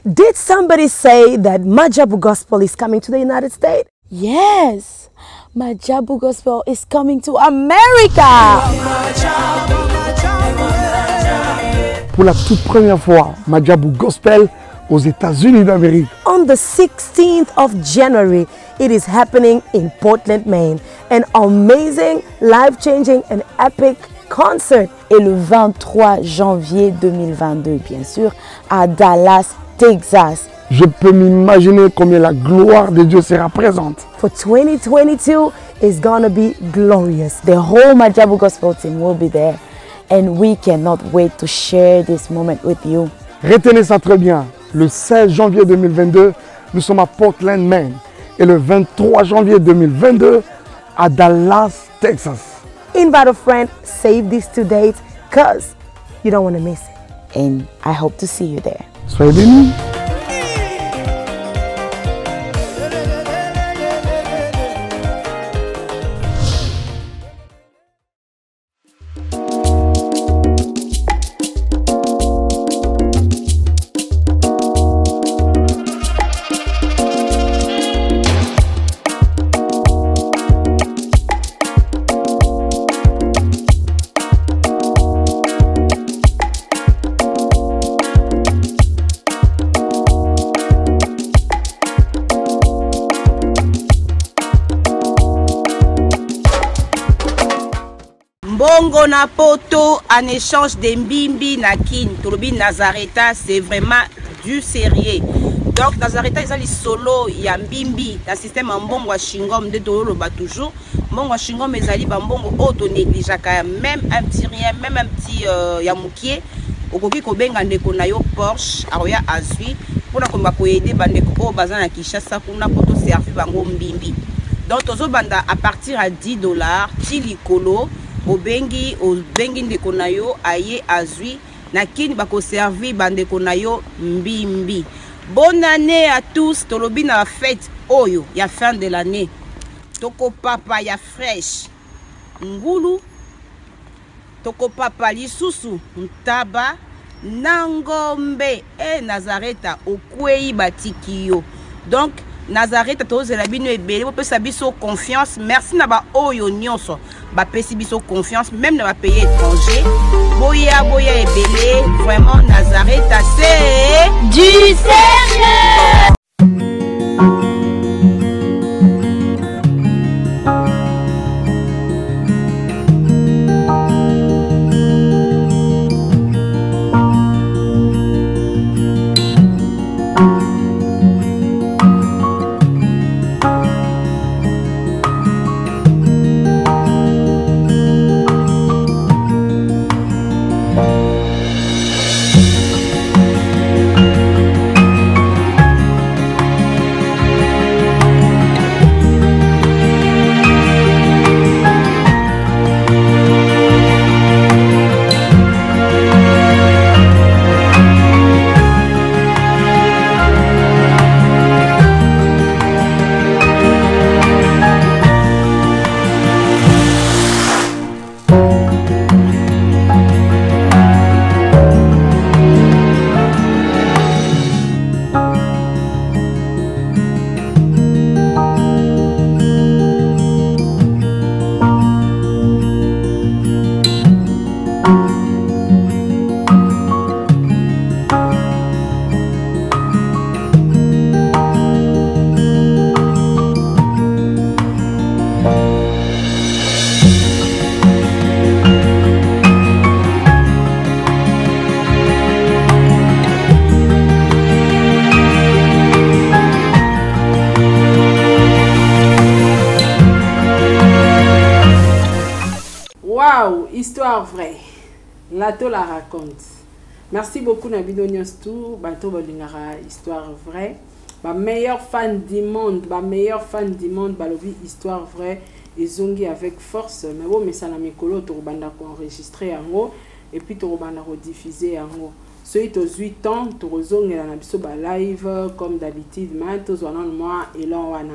Did somebody say that Majabu Gospel is coming to the United States? Yes, Majabu Gospel is coming to America. Pour la toute première fois, Majabu Gospel aux États-Unis d'Amérique. On the 16th of January, it is happening in Portland, Maine. An amazing, life-changing and epic concert. Et le 23 janvier 2022, bien sûr, à Dallas, Texas. Je peux m'imaginer combien la gloire de Dieu sera présente. For 2022 is gonna be glorious. The whole Majabu Gospel team will be there. And we cannot wait to share this moment with you. Retenez ça très bien. Le 16 janvier 2022, nous sommes à Portland, Maine. Et le 23 janvier 2022, à Dallas, Texas. Invite a friend, save these 2 dates, because you don't want to miss it. And I hope to see you there. Soyez bénis. Bongo na poto en échange de mbimbi na kin tolobi Nazareta, c'est vraiment du sérieux. Donc Nazareta ils ont solo ya mbimbi la système mbongo wa shingom de toloba toujours mbongo wa shingom ezali ba mbongo auto négligeaka même un petit rien même un petit ya mukie okoki ko benga ndeko na yo Porsche aroya azui pona ko ba ko aider bandeko o bazana Kinshasa kuna poto servir bango mbimbi. Donc tozo banda à partir à $10 tilikolo obengi ndeko na yo aye azui na kini bako servi bandeko na yo mbimbi. Bonne année à tous. Tolobi na fête oyo ya fin de l'année. Toko papa ya fresh ngulu toko papa lisusu ntaba nangombe e Nazareta okwei batiki yo. Donc Nazareth tozela bino ebele bopesa biso confiance. Merci na ba oyo nyonso bapesi biso confiance même na ba pays étranger. Boya ebele vraiment Nazareth c'est Du Seigneur. Histoire vraie. Lato la raconte. Merci beaucoup Nabido Nyostou. Bato Bolingara, histoire vraie. Ma meilleure fan du monde, balobi histoire vraie. Et zongi avec force. Mais bon, mais ça n'a mikolo, torobanda ko enregistré yango. Et puis torobanda ko diffusé yango. Ceux qui ont 8 ans, torozongi la nabiso ba live comme d'habitude. Mais tozoanan moi et là wana.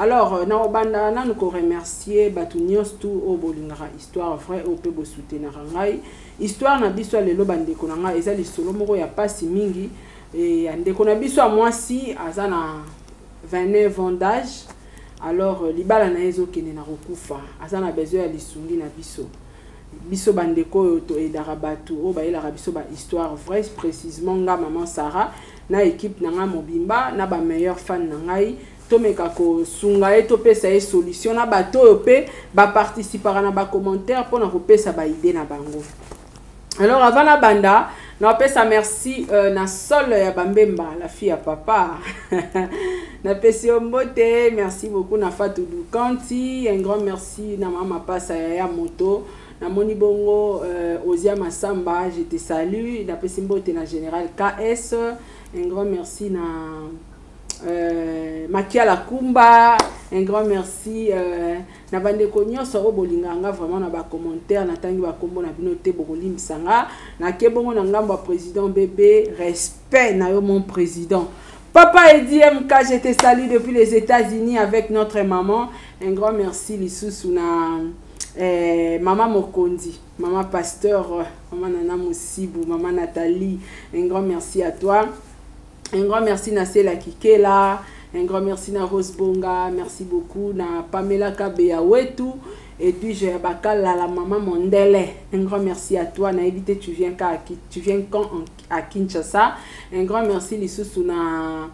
Alors, naobanda na nous remercier Batunios tout au bolingara histoire vraie au peu soutenir ngai histoire na biso lelo bande konanga ezali solo moko ya pasi mingi et ndeko na biso a mwasi aza na 29 ans d'âge. Alors libala na ezo kene na kokufa aza na besoin ya lisungi na biso biso bandeko to edara batu o ba ela biso ba histoire vraie précisément nga maman Sarah na équipe na nga mobimba na ba meilleur fan na ngai to meka ko sunga e to pesa e solution na bato yo pe ba participera na ba commentaire pour na ko pesa ba idée na bango. Alors avant la banda na pesa merci na sol ya bambemba la fille à papa na pesi ombote merci beaucoup na Fatou Dukanti un grand merci na mama pasa ya moto na moni bongo Ozia Masamba je te salue na pesi mbote na général KS un grand merci na Makia la Kumba un grand merci na bandeko nyonso o bolinganga vraiment na ba commentaire na tangi ba kombo na bino te bokolim sanga na kebongo na ngambo président bébé respect na yo mon président papa Eddie MK je te salue depuis les États-Unis avec notre maman un grand merci lisusu na maman Mokondi maman pasteur maman Nana Moussibou maman Nathalie un grand merci à toi. Un grand merci na Sela Kikela, un grand merci na Rose Bonga, merci beaucoup na Pamela Kabea Wetu et puis je bakal la maman Mondele. Un grand merci à toi na évité tu viens quand à Kinshasa. Un grand merci lisusu na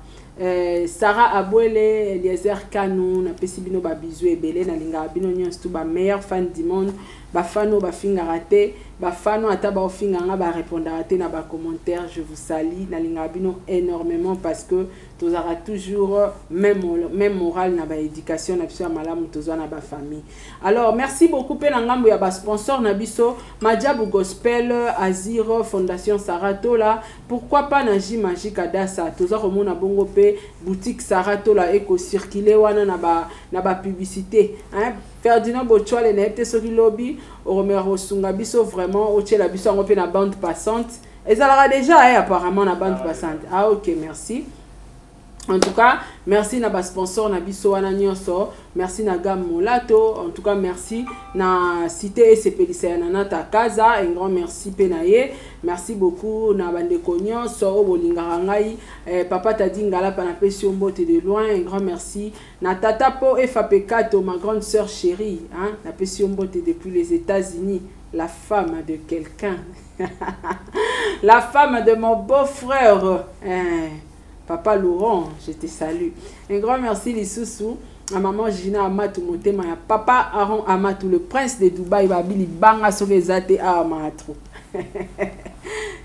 Sarah Abouele, Eliezer Kanou, na pesibino ba bisou ebele na linga bino nyonso tout ba meilleur fan du monde, ba fano ba finga raté. Ba fano ata ba ofinga nga ba répondre raté na ba commentaire je vous salue na linga bino énormément parce que tu auras toujours même moral na ba éducation na biso malamu tozwa na ba famille. Alors merci beaucoup pe na ngambo ya ba sponsor na biso Majabu Gospel Aziro Fondation Saratola pourquoi pas na J Magique Adassa tozwa komona bongo pe boutique Saratola eko circuler wana na ba publicité hein Ferdinand Bochwale na epte soki lobby Romero Sunga biso vraiment au la biso en na bande passante et ça l'aura déjà apparemment na bande passante. Ah ok merci. En tout cas, merci na ba sponsor na biso wana nyonso, merci na Gam Molato, en tout cas merci na Cité SPLC na Nata Kaza, un grand merci penaye. Merci beaucoup na bandeko nyonso o bolingaka ngai, papa tadi ngala pa na pesi mbote de loin, un grand merci na Tata Po FAP4 ma grande sœur chérie, hein, na pesi mbote depuis les États-Unis, la femme de quelqu'un. La femme de mon beau-frère. Papa Laurent, je te salue. Un grand merci Lissousou, à maman Gina Amatou Motema, à papa Aaron Amatou, le prince de Dubaï, Babili Banga Sovezate Amatou.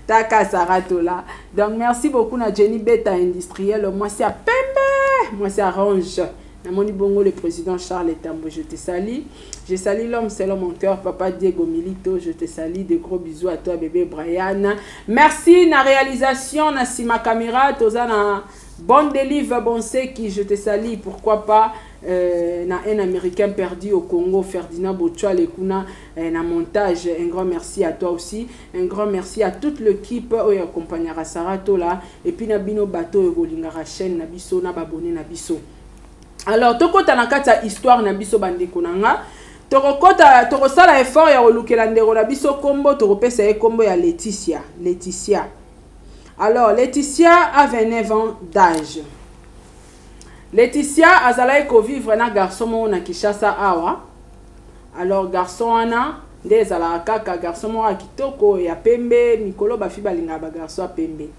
Taka Saratola. Donc merci beaucoup na Jenny Beta Industriel. Moi c'est à Pembe, moi c'est à Orange. Namoni Bongo, le président Charles Tambo, je te salue. Je salue l'homme selon mon cœur, papa Diego Milito, je te salue. De gros bisous à toi, bébé Brian. Merci, na réalisation, na Sima Caméra, toza na bon délivre, bon c'est qui, je te salue. Pourquoi pas, na un Américain perdu au Congo, Ferdinand Bochwa, Lekuna, na montage. Un grand merci à toi aussi. Un grand merci à toute l'équipe qui accompagnera Saratola. Et puis, na Bino Bato, Golingara chaîne, na biso, na babone, na biso. Alors, toko tanakata histoire na biso bandeko nanga. Toko sala effort ya olukela ndeko na biso kombo toko pesa e kombo ya Laetitia. Laetitia. Alors, Laetitia a 29 ans d'âge. Laetitia azala ko vivre na garçon mo na Kinshasa awa. Alors, garçon ana nde zala kaka garçon mo akitoko ya pembe mikolo ba fi balinga ba garçon pembe.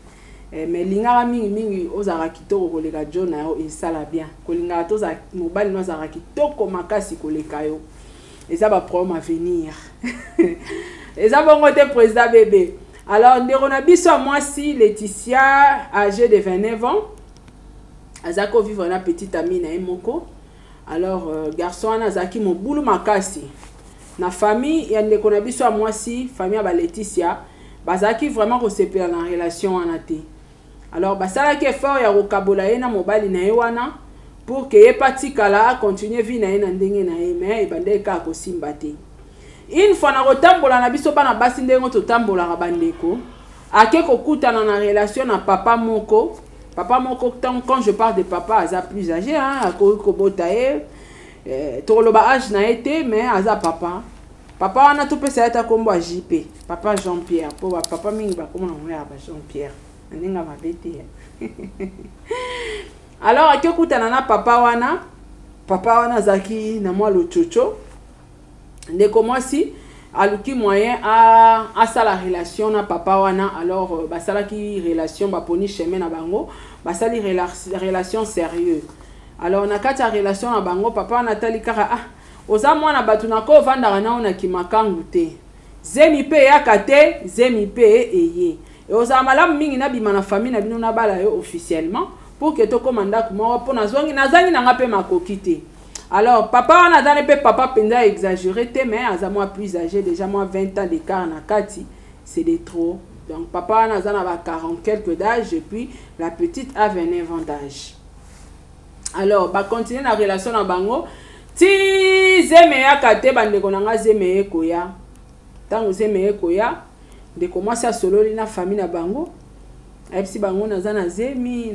Mais lingara mingi ozara kitoko koleka jona yo esala bien kolinga toza mobali no zara kitoko makasi koleka yo eza ba problème à venir eza bongo te président bébé. Alors ndeko na biso moi si Laetitia âgée de 29 ans azako vivre na petite amie na emoko. Alors garçon ana zaki mobulu makasi na famille ya ndeko na biso moi si famille ba Laetitia bazaki vraiment resepela na relation wana te. Alors, basala ke fort ya rokabola na mobali na wana pour que ye patikala continue vie na na ndenge na ye mais ebande ka ko simba te. Une fois na rotambola na biso bana basi ndengo to tambola ka bandeko ake ko kutana na relation na papa moko quand je parle de papa aza plus âgé hein ako ko botaye to loba âge na été mais aza papa wana to pesa ta kombo a JP papa Jean-Pierre pour papa mingi ba komona ya ba Jean-Pierre. Aninga mabete. Alors akekutana na papa wana zaki na moi le chocho. Ndeko mwasi aluki moyen à ça la relation na papa wana, alors basala ki relation baponi chemin na bango, basali relation sérieux. Alors na kati ya relation na bango papa wana tali kaka oza mwana batu na ko vanda na ona kimakangu te. Zemi pe yakate, zemi pe eye. Et oza malamu mingi na bima na famille na bino na bala yo officiellement pour que to komanda kuma po na zongi na ngape makokite. Alors, papa, on a donné papa penza exagéré, mais à moi plus âgé, déjà moi 20 ans d'écart na kati, c'est de trop. Donc, papa, on a donné 40 quelques d'âge, et puis la petite a 29 ans d'âge. Alors, bah continuer la relation na bango. Ti zemeya kate bande konanga zemeye koya. Tango zemeye koya, de commencer à solo na famille na bango. Epsi bango nazana zemi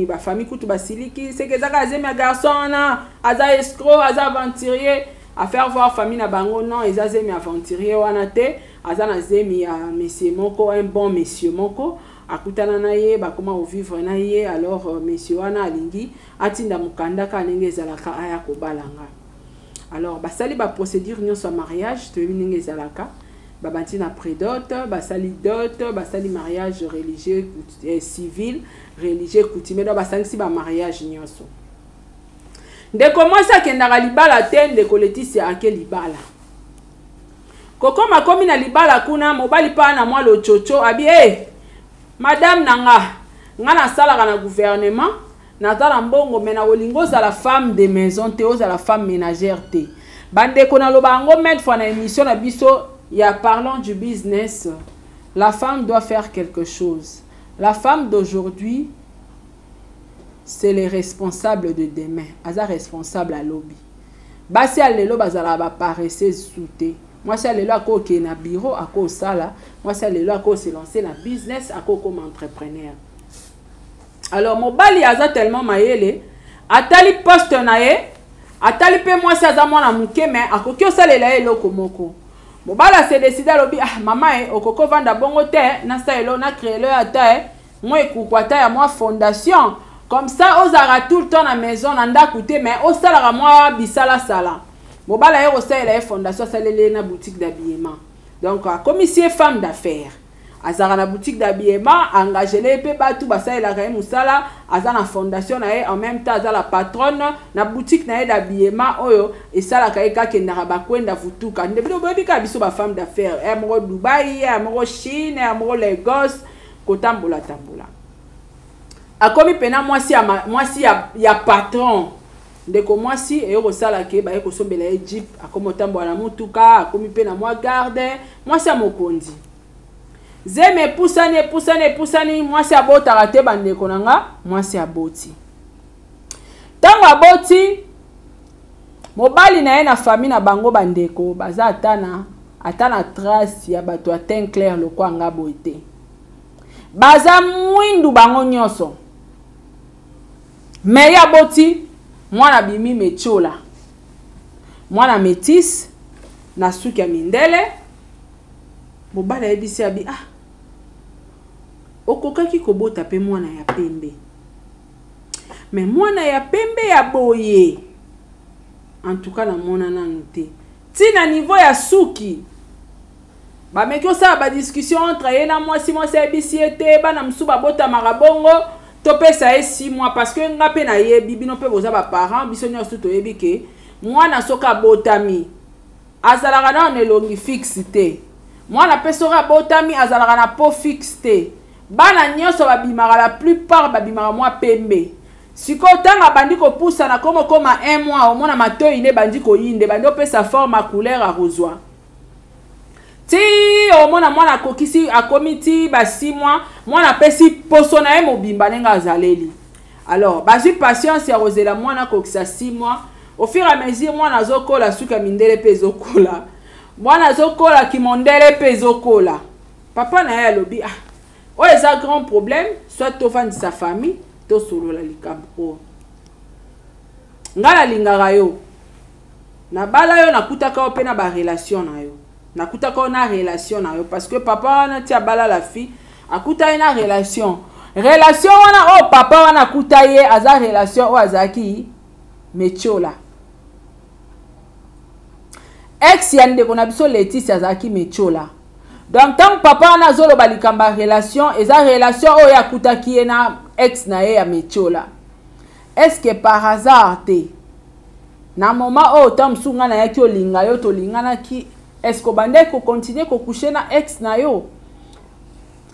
ba famille kutu basiliki c'est que zaka zemi garçon na aza escroc aza aventurier à faire voir famille na bango non eza zemi aventurier wana te azana zemi ya monsieur moko un bon monsieur moko akutana na ye ba comment vivre na ye alors monsieur wana alingi atinda mukanda ka ndenge ezalaka aya ko balanga alors basali ba procédure nyonso mariage to ndenge ezalaka babanti na prédote, basali dot, basali mariage religieux, civil, religieux, coutumier, donc basali si ba mariage nyonso. De commencer à kendaka libala te de koletisi ake libala. Koko makomi na libala kuna mobali pa na moi lo chocho abi madame nanga ngana sala kana gouvernement na tala mbongo mena olingo za la femme de maison te oza la femme ménagère te. Bande kona lo bango mettre fois na émission na biso. Il y a parlant du business, la femme doit faire quelque chose. La femme d'aujourd'hui, c'est les responsables de demain. Elle est responsable à lobby. Basi alelo bazala ba paresseuse souté. Moi c'est alelo ako ke na bureau ako sala. Moi c'est alelo ako se lancer na business ako comme entrepreneur. Alors mobali aza tellement mayele, atali poste na ye, atali pe moi c'est aza mwana muke mais akoki osalela eloko moko. Mobala se décide à l'obi maman okoko vanda bongo te na saelo na créer le ata moi ekukwata ya moi fondation comme ça ozara tout le temps na maison na ndakuté mais osala moi bisala sala mobala ye osala la fondation salele na boutique d'habillement donc comme ici femme d'affaires azara na boutique d'habillement engagé les pe batu basala la ka musala azana fondation na en même temps azala patronne na boutique na d'habillement oyo et ça la ka kendara bakwenda vutuka ndebilo bobika biso ba femme d'affaires mo Dubai mo Chine mo Lagos kotambola tambola akomi pena mwasi ya patron ndeko mwasi e rosala ke ba ko sombela Egypt akomo tambola mutuka akomi pena moi garde mwasi ya mokonzi zeme pusane mwasi abota te bandeko nanga mwasi aboti tango aboti mobali na ye na famille na bango bandeko baza atana trace ya bato a teint clair lo kwa nga boite baza mwindu bango nyonso me ya boti mwana bimi mechola mwana métis na suki ya mindele mobali yebisi abi okokaki kobota pe mwana ya pembe mais mwana ya pembe ya boye en tout cas na mona nanu te tina niveau ya suki ba meki osala ba discussion entre ye na mwasi yebisi ete bana msuba bota marabongo to pesa ye 6 mois parce que nga pe na yebi bino pe boza ba parents biso nyonso to yebi ke mwana soka botami azalaka na on elongi fixe te mwana pe soka botami azalaka na po fixe te bana nyonso babimaka la plupart babimaka mwa pembe siko tanga bandi ko poussa na koma 1 mois omona matoi ne bandi ko yinde bandi opesa forme à couleur à rosoi ti omona mwana kokisi akomiti ba 6 mois mwana pesi poso na ye mobimba nenga azaleli alors bazui patience ya rosela mwana kokisa 6 mois au fur et à mesure mwana zokola suka mindele pe zokola mwana zokola kimondele pe zokola papa na ye alobi oyo eza grand problème soit tovandi sa famille to solo la likambo ngala lingaka yo na bala yo nakutaka yo pe na ba relation na yo nakutaka yo na relation na yo parce que papa wana tia bala la fille akutai na relation wana o papa wana akutai aza relation o azaki metiola ex ya ndeko na biso Laetitia azaki metiola. Donc tant papa wana zoloba likamba relation eza relation o ya kutaki na ex na ye ya metiola. Est-ce que par hasard te na moment o tam sunga na yaki olinga yo to lingana ki est-ce que bande ko continuer ko coucher na ex na yo?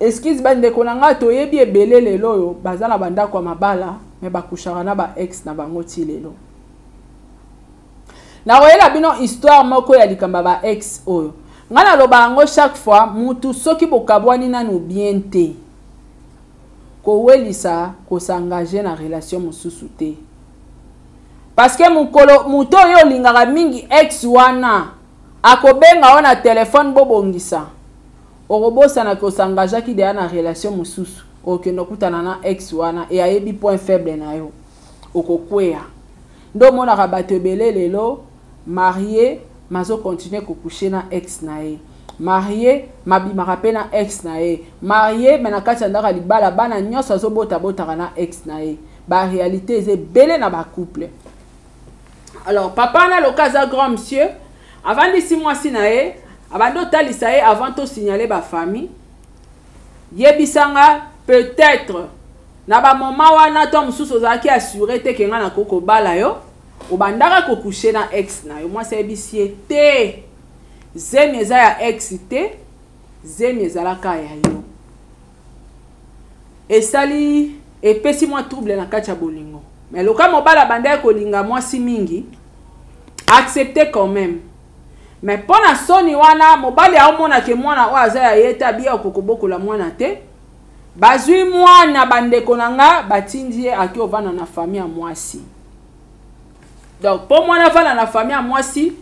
Excuse bande ko nanga to yebi ebele lelo yo bazala banda kwa mabala me bakushara na ba ex na bango ti lelo. Na royela bino histoire moko ya likamba ba ex oyo. Ngana loba ngo chaque fois mutu soki bokabwani nanu bien te. Ko welisa ko s'engager na relation mususu te. Parce que muto yo lingaka mingi ex wana akobenga wana telefone bobongisa. Orobosa na ko s'engager ki de na relation mususu. Okendo kutana na ex wana e ayebi point faible na yo. Okokwea. Ndo mona rabato belé lelo marié mazo continuer ko coucher na ex na ye. Marié mabi marape na ex na ye. Marié mena kati ndaka libala bana nyoso azobota bota na ex na ye. Ba réalité est belé na ba couple. Alors papa na le cas grand monsieur avant de 6 mois si na ye avant de talisa ye avant de signaler ba famille yebisanga peut-être na ba moment wana to mususu zaki assurer te kenga na koko bala yo obandaka ko coucher na ex na yo moi c'est bisie te zemieza ya ex te zemieza la ka ya yo esali epesi moi trouble na kati ya bolingo. Mais le cas mobala banda ko linga moi si mingi accepter quand même. Mais pona soni wana mobali ya omona ke mwana o azaya yeta bia okokoboko la mwana te. Bazui mwana bandeko nanga batindi aki ovana na famille ya mwasi. Donc pour mwana vana na famille ya mwasi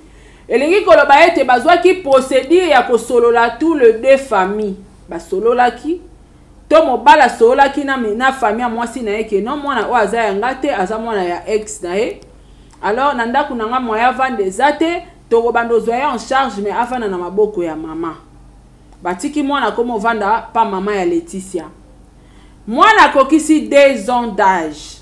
elingi koloba ete bazwa ki procédure ya kosolola tout le deux familles. Basolola ki to mobala solola ki na famille ya mwasi na yeke non mwana o azaya ngate aza mwana ya ex na ye. Alors nanda kunanga moya vande zate to bando zoya en charge mais afana na maboko ya mama. Batiki mwana komo vanda pa mama ya Laetitia. Mwana kokisi 2 ans d'âge.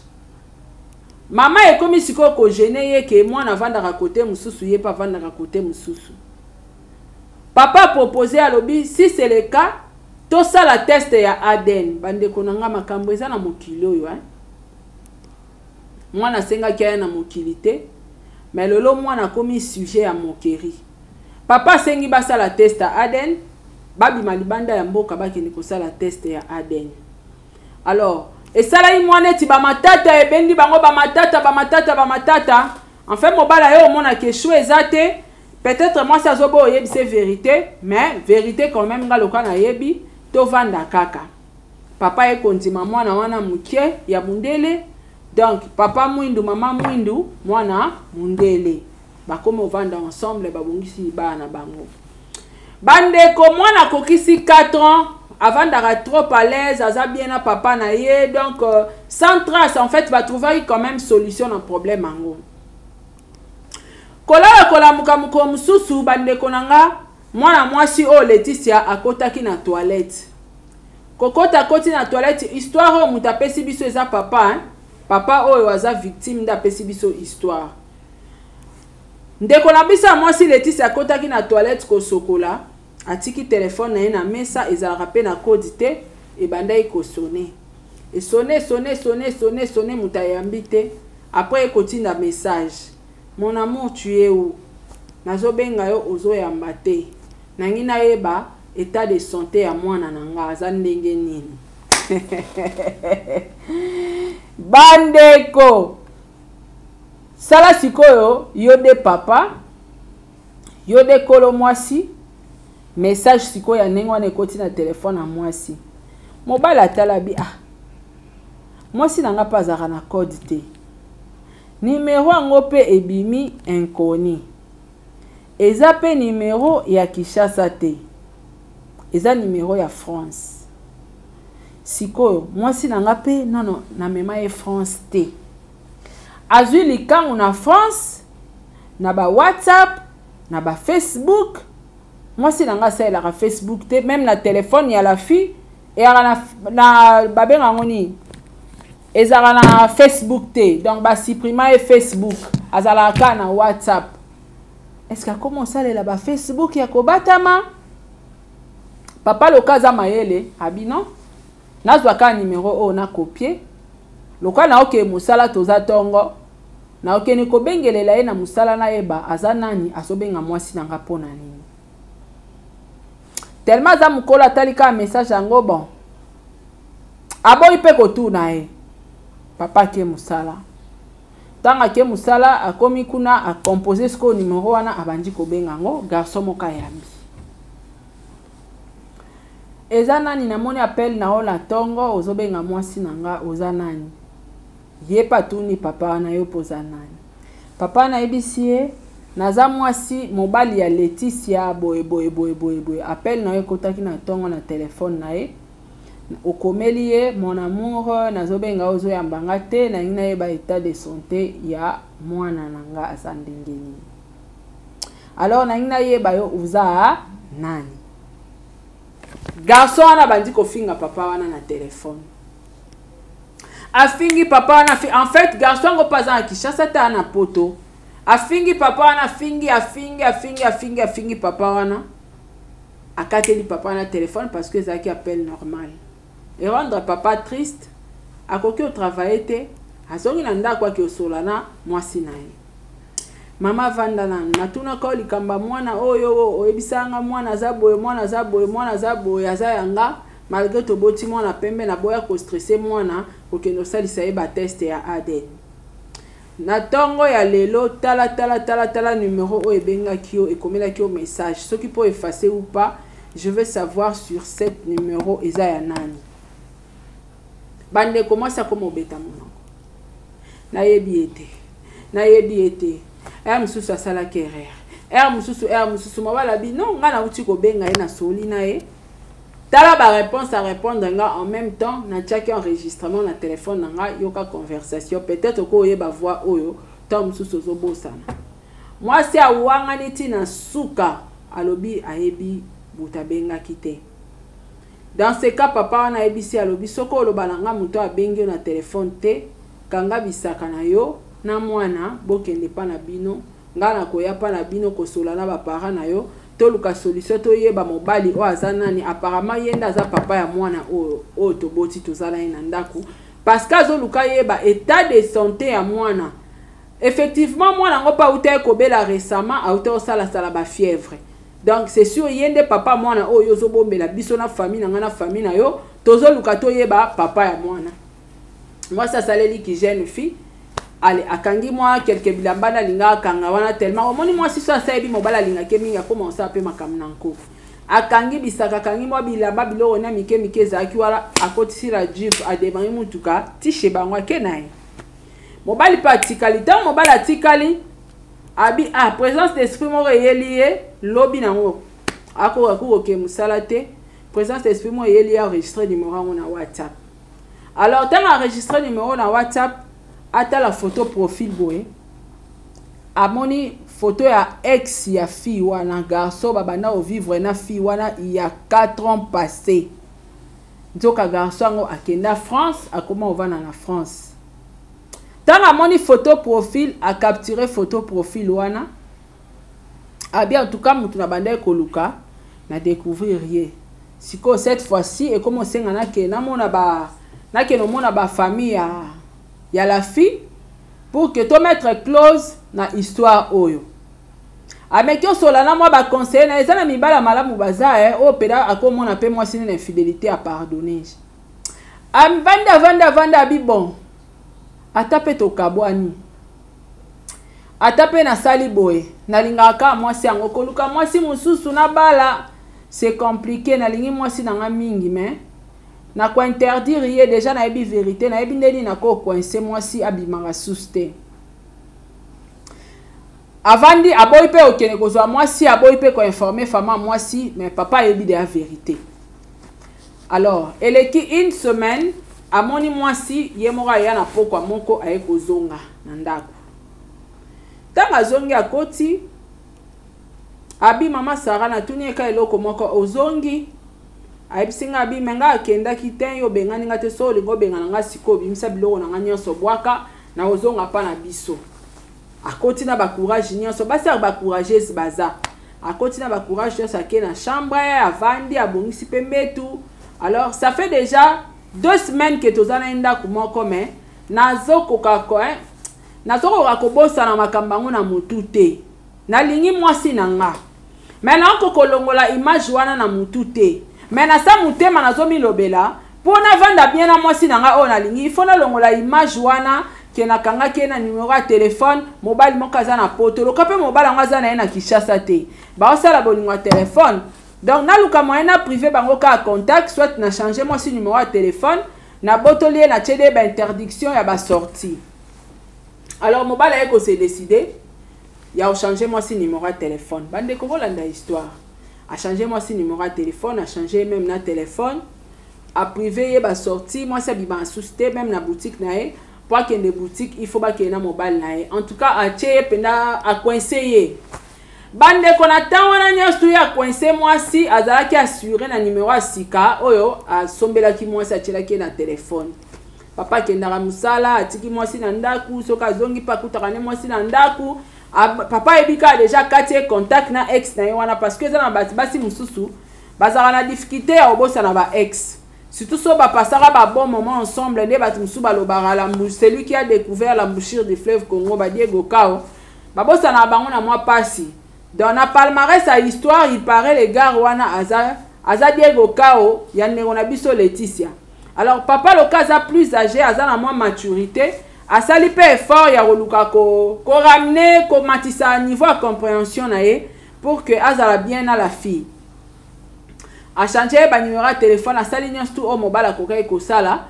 Mama ekomi siko ko gêné ye ke mwana vanda ka côté mususu ye pa vanda ka côté mususu. Papa proposé à lobby si c'est le cas to ça la test ya ADN bande konanga makambo eza na mokili oyo hein. Mwana senga kia na mokilité mais lolo mwana komi sujet ya mokeri. Papa sengi basa la test ya ADN babi malibanda ya mboka bakini ko sala test ya ADN. Alors et ça là mwana ti ba matata e bendi bango ba matata en fait mobala yo mona ke chou ezate peut-être moi ça zobo yebi c'est vérité mais vérité quand même ngaloka na yebi to vanda kaka. Papa e kontima mwana wana mukie ya mundele. Donc papa mwindu mama mwindu mwana mundele. Bakome vanda ensemble babongisi bana bango. Bandeko mwana kokisi 4 ans avant d'être trop à l'aise, aza bien na papa na ye donc sans trace en fait va trouver quand même solution au problème ango. Kola mukamuko mususu bandeko nanga mwana mwasi o Laetitia akotaki na toilette. Kokota koti na toilette histoire o mutapesi biso eza papa hein? Papa oyo aza victime da pesi biso histoire. Ndeko na bisa mwasi Laetitia akotaki na toilette ko sokola atiki téléphone na ye na mesa ezalaka pe na code te e banda ko sonner. Et sonner muta yambi te après ekotinda message. Mon amour tu es où? Nazo benga yo ozo yamba te. Nangi na yeba état de santé ya mwana nanga aza ndenge nini. Bandeko sala sikoyo yode papa yode kolo mwasi message sikoyo ya ndenge wana ekoti na telefone ya mwasi mobala talabi mwasi nanga pa azaka na code te numéro yango pe ebimi inconnu eza pe numéro ya Kinshasa te eza numéro ya France. Sikoyo mwasi nanga pe non na mema e France te azui likangu na France na ba WhatsApp na ba Facebook mwasi nanga sa la Facebook te même la téléphone ya la fille et na babenga ngoni ezala na Facebook te donc ba supprimer Facebook azala ka na WhatsApp. Est-ce que comment ça la ba Facebook ya kobatama papa lokaza mayele abi non nazwa ka numéro o na copier loka na oke musala toza tongo na oke ni ko bengelela ye na musala na yeba aza nani asobenga mwasi na ngapona nini tellement za mukola talika message yango bon aboyi pe kotuna ye papa ke musala tanga ke musala akomi kuna a composer sko numéro wana abandi ko benga ngo garçon moka yambi eza nani na moni appel na ola tongo ozobenga mwasi nanga oza nani ye patuni papa na yo poza nani papa na ebisie naza mwasi mobali ya Leticia boy appel na yo kotaki na tongo na téléphone na ye okomeli ye mon amour nazobenga ozo yambanga te na ngina ye ba état de santé ya mwana nanga asandengeni alors na ngina ye ba yo uza nani garçon wana bandi kofinga papa wana na téléphone afingi papa wana en fait garçon ngo paza na Kinshasa ta na poto afingi papa wana afingi papa wana akateli papa wana téléphone parce que ça qui appelle normal et rendre papa triste akoki au travail te azongi na ndako aki osolana mwasi na ye mama vanda na tuna ko likamba mwana oyo oyebisanga mwana za boye aza yanga malgré to boti mwana pembe na boya ko stresser mwana okendo salisa ye ba test ya ADN na tongo ya lelo tala numéro o ebenga kio ekomela kio message ce qui peut effacer ou pas je veux savoir sur cette numéro eza ya nani bande commence à comme beta monako na yebi ete mususu asala kerere mususu mabala bino nga na uti ko benga ye na soli na ye tala ba réponse à répondre nga en même temps na tchaki enregistrement na téléphone nga yoka conversation peut-être ko yeba voix oyo ta mususu zo bosana moi si awanga niti na suka alobi ayebi butabenga kite dans ce cas papa wana ebisi alobi soko lobalanga muto abengi na téléphone te kanga bisaka na yo na mwana bokende pa na bino ngana koya pa na bino kosola na ba parents na yo to luka solution to yeba mobali o azanani apparemment yenda za papa ya mwana o to boti to zala ina ndaku parce que zo luka yeba état de santé ya mwana effectivement mwana ngo pa uta ko bela récemment a uta sala ba fièvre donc c'est sûr yende papa mwana o yo zo bombela biso na famille na ngana famille na yo tozo luka to yeba papa ya mwana moi ça saleli qui jeune fille allez akangi moi quelques bilambana linga kanga wana tellement omoni moi si ça ebi mobala linga kemi ya commencer à pe makamnanko akangi bisaka kangi moi bilamba biloro na mike zaki wala akotisi la jeep ademani mutuka tishe bangwa kenaye mobali patikali ta mobala tikali abi présence d'esprit mo yelié lobi nango ako ke musala te présence d'esprit mo yelié enregistrer numéro na WhatsApp alors tant enregistrer numéro na WhatsApp ata la photo profil boye amoni photo ya ex ya fille wana garçon babana au vivre na fille wana il y a 4 ans passé nzoka garçon ngo akenda France akoma ovana na France tant amoni photo profil a capturer photo profil wana a bien en tout cas mutu na banda ekoluka na découvrir rien siko cette fois-ci et comme senga na ke na mona ba famille ya la fille pour que to mettre clause na histoire oyo amekio solana moi ba conseiller na ezana mibala malamu baza o peda akomona pe moi sine infidélité à pardonner am vanda bi bon atape to kabwani atape na sali boy na lingaka moi si ango koluka moi si mususu na bala c'est compliqué na lingi moi si nanga mingi mais na ko interdire ye déjà na ebi vérité na ebi ndeni na ko coincer moi si abimanga souste avandi aboy pe okene kozwa moi si aboy pe ko informer fama moi si mais papa ebi de la vérité alors eleki une semaine amoni moi si ye mora ya na poko moko aye kozonga na ndako tanga zongi akoti abi mama Sara na tuni eka eloko moko ozongi ayebisinga bi menga akenda kiten yo bengani ngate so lingo bengana nga siko bimisa biloko na nga nyonso bwaka na ozonga pa na biso akoti na ba courage nyonso basi ba courageuse baza akoti na ba courage nyonso ake na chambre avandi abongisi pembetu. Alors ça fait déjà 2 semaines que tozana ndako moko mais nazo kokako nazo kokobosa na makambango na mutu te nalingi mwasi na nga mais na kokolongola image wana na mutu te mais na sa mutema nazo milobela pona vanda bien na mwasi na nga o nalingi il faut na longola image wana ke na kanga ke na numéro ya téléphone mobile moko aza na poto lokape mobile ngo aza na ye na Kinshasa te ba osala bolingo ya téléphone. Donc na luka moyen na privé bango ka contact soit na changer moi si numéro de téléphone na botolier na tchede ba interdiction ya ba sortie. Alors mobile eko se décider ya changer moi si numéro de téléphone. Bande ko volanda histoire. A changer moi si numéro de téléphone, a changer même na téléphone. A privé ye ba sortie moi ça bi ba susciter même na boutique na ye pour qu'il y ait des boutiques il faut pas qu'il y ait na mobile na ye. En tout cas a tcheye penda a coincé. Bande konata wana nyostu ya coincé moi si azalaki assuré na numéro ya sika oyo asombelaki moi si atilaki na téléphone. Papa kendara musala atiki moi si na ndaku soka zongi pa kutakane moi si na ndaku papa ebika déjà katie contact na ex na wana parce que za na basi mususu bazala na difficulté ya obosa na ba ex. Surtout so ba passera ba bon moment ensemble ne ba mususu balobara la celui qui a découvert l'embouchure du fleuve Congo ba Diego Kao. Babosa na bango na moi pasi. Dans la palmarès à histoire, il paraît les gars wana aza Diego Kao, yanne on a biso Laetitia. Alors papa le cas a plus âgé, aza na moins maturité, a sali pe effort ya roluka ko ramener ko matisa à niveau de compréhension na ye pour que azala bien à la fille. A changer ba numéro de téléphone a sali nyonso tout au mobile ko kai ko sala.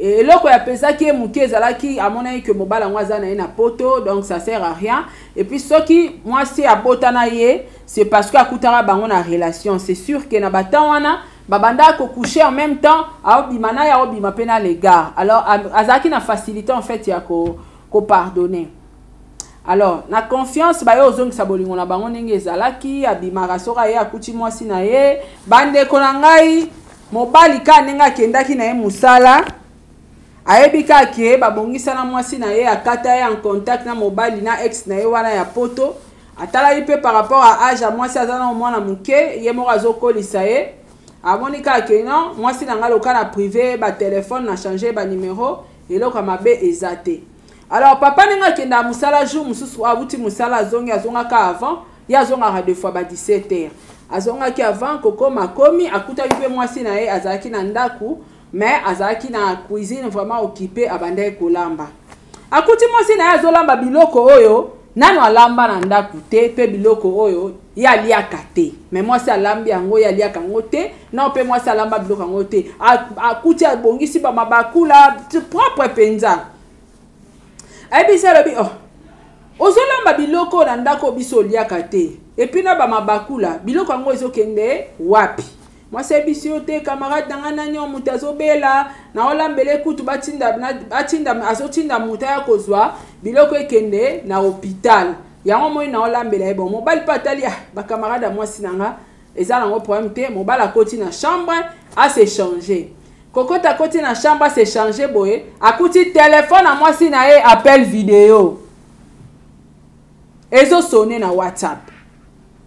Et là, quand il y a pesé qui est mouké, qui a mon avis que mobile en wazana na poto, donc ça sert à rien. Et puis ce qui moi c'est à botanaye, c'est parce que à koutara bango na relation. C'est sûr que na batawana, babanda ko coucher en même temps, a obimana ya obima pena les gars. Alors azaki na facilité en fait ya ko pardonner. Alors na confiance ba yo zong sabolingo na bango ndenge zalaki abimara sora ye akuti mwasi na ye, bande konangai mobile ka nenga kendaki na ye musala. Aebika ke babongisa na mwasi na ye akata ye en contact na mobile na ex na ye wana ya poto atala ipe par rapport à âge à mwasi azana mwana muke ye mo azokolisa ye amonika ke non mwasi na nga loka na privé ba téléphone na changer ba numéro eloko mabe ezate. Alors papa nenga kenda musala jour mususu abuti musala azonga ka avant ya zonga deux fois ba 17h azonga ki avant koko makomi akuta ipe mwasi na ye azaki na ndaku. Mais azaki na cuisine vraiment occupé abandai kolamba. Akuti mwasi na ya zolamba biloko oyo nano alamba na ndaku te pe biloko oyo ya liaka te. Mais mwasi alambi yango ya liaka ngo te na pe mwasi alamba biloko ngo te. Akuti abongisi ba mabakula propre penza. Ebisa lobi oh. Ozolamba biloko na ndako biso liaka te. Et puis na ba mabakula biloko ngo ezokende wapi? Moi c'est bisioté camarade nanga nyo mutazo bela na olambele kutu batinda azotinda mutaya kozwa biloko ekende na hôpital yango moi na olambela bon mobile patali ba camarade moi sinanga eza nango problème te mobile akoti na chambre a se changer kokota koti na chambre a se changer boye akuti téléphone à moi sina e appel vidéo ezo sonner na WhatsApp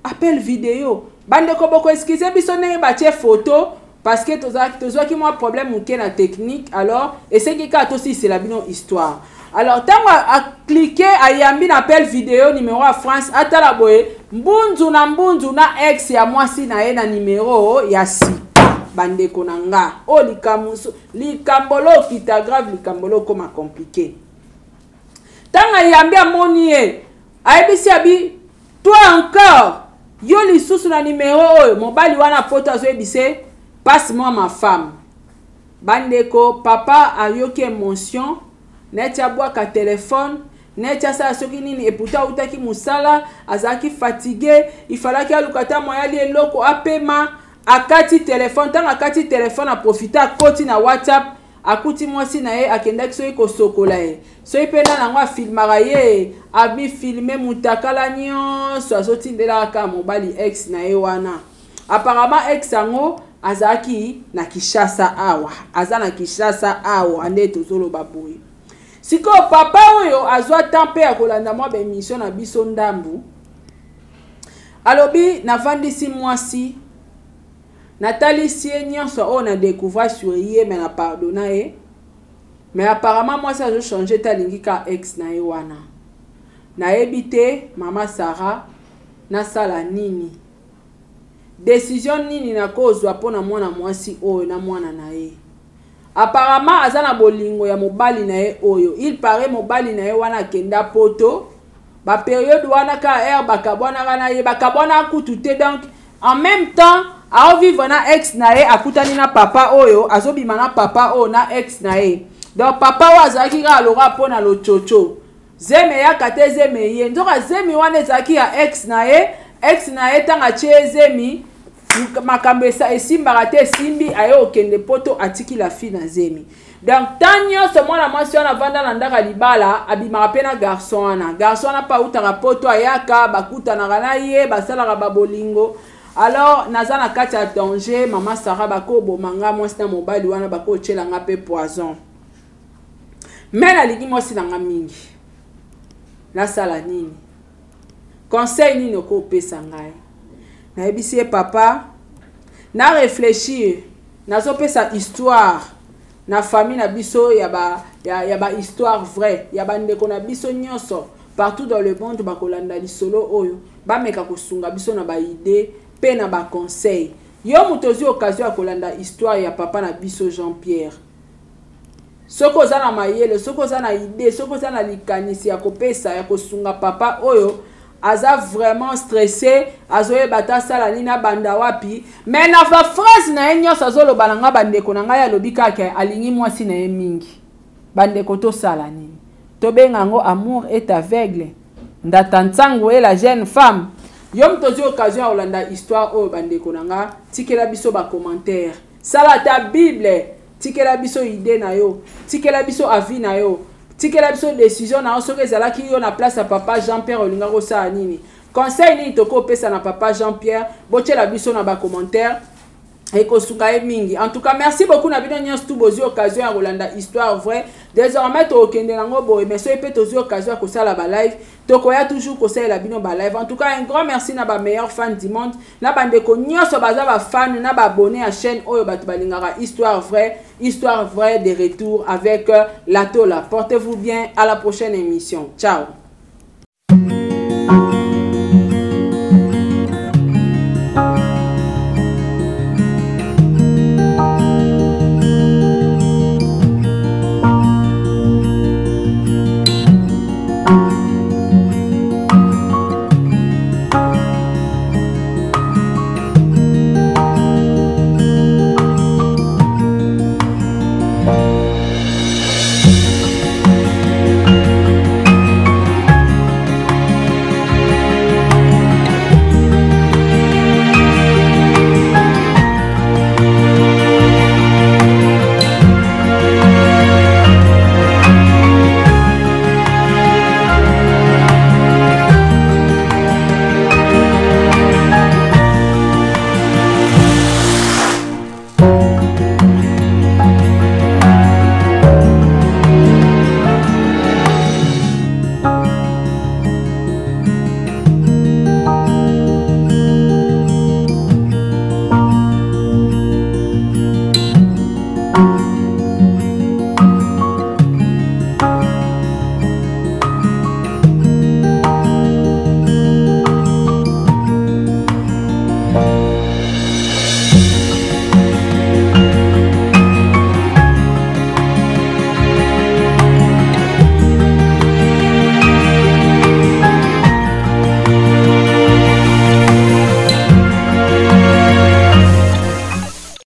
appel vidéo. Bande ko boko excuse biso ndenge batie photo parce que toza ki moi problème muke na technique alors et c'est qui ka aussi c'est la bino histoire. Alors tango a cliquer a yambi na appel vidéo numéro à France atala boye mbunzu na ex ya mwasi na ye na numéro ya sika bande konanga o likambolo kita grave likambolo comme compliqué. Tango a yambi amoni e aibisi abi toi encore yo lisusu na numéro oyo mobali wana poto azoyebise passe-moi ma femme. Bandeko papa ayoki émotion neti abwaka téléphone neti asala soki nini et pourtant utaki musala azalaki fatigué il fallait que alukata moya li eloko apema akati téléphone tanga akati téléphone a profiter akoti na WhatsApp akuti mwasi na ye akendaki soki kosokola ye soki pena nango afilmaka ye abi filme mutakala nyonso azotindelaka mobali ex na ye wana apparemment ex yango azaki na Kinshasa awa aza na Kinshasa awa ande tozolo baboye siko papa oyo azwa tempe ya kolanda mwa bemission na biso ndambu alobi navandisi mwasi natalisi ye nyonso oyo na découvrir sur ye mais na pardonna ye mais apparemment mwasi azo changer talingi ka ex na ye wana nayebi te mama Sarah nasala nini décision nini nakozwa mpona mwana mwasi oyo na mwana na ye apparemment aza na bolingo ya mobali na ye oyo il paraît mobali na ye wana kenda poto ba période wana ka air bakabwana na ye bakabwana kutu te donc en même temps a vivre na ex na ye akutani na papa oyo azobima na papa oyo na ex na ye donc papa oyo azalaki ka alora mpona lochocho zeme yaka te zeme ye nzoka zemi wana ezalaki ya ex na ye tanga tie zemi makambo esimbaka te esimbi aye okende poto atiki la fille na zemi donc tant nyonso mwana mwasi wana avanda na ndaka libala abimaka mpe na garçon wana pa utaka poto ayaka bakutanaka na ye basalaka babolingo alors naza na kati ya danger mama Sarah bakoboma nga mwasi na mobali wana bakotyela nga mpe poison me nalingi mwasi na nga mingi nasala nini conseil nini okopesa ngai nayebisi ye papa na réfléchir nazopesa histoire na famille na biso ya ba histoire vrai ya bandeko na biso nyonso partout dans le monde bakolanda lisolo oyo bameka kosunga biso na ba idée pe na ba conseil yo mutozi occasion ya kolanda histoire ya papa na biso Jean-Pierre soko za na mayele soko za na idée soko za na likanisi ya kopesa ya kosunga papa oyo aza vraiment stressé azoye bata sala nina banda wapi mais na fa phrase na enyo sazolo balanga bandeko na ngai alobi kaka alingi mwasi na ye mingi bandeko to sala nini to bengango amour est aveugle ndata ntango la jeune femme yo mtozi occasion ya olanda histoire oyo bandeko na nga tikela biso ba commentaire sala ta bible tikela biso idée na yo tikela biso avis na yo tikela biso décision na soki ezalaki yo na place ya papa Jean-Pierre olinga kosala nini conseil nini tokopesa na papa Jean-Pierre botyela biso na ba commentaire ekosunga ye mingi en tout cas merci beaucoup na bino nyonso tu bozwi occasion ya kolanda histoire vrai désormais tokende nango boye mais soki mpe tozwi occasion ya kosala ba live tokoya toujours kosalela bino ba live en tout cas un grand merci na ba meilleur fan du monde na bandeko nyonso baza ba fan na ba abonné à chaîne oyo bato balingaka histoire vrai de retour avec Latola. Portez-vous bien, à la prochaine émission. Ciao.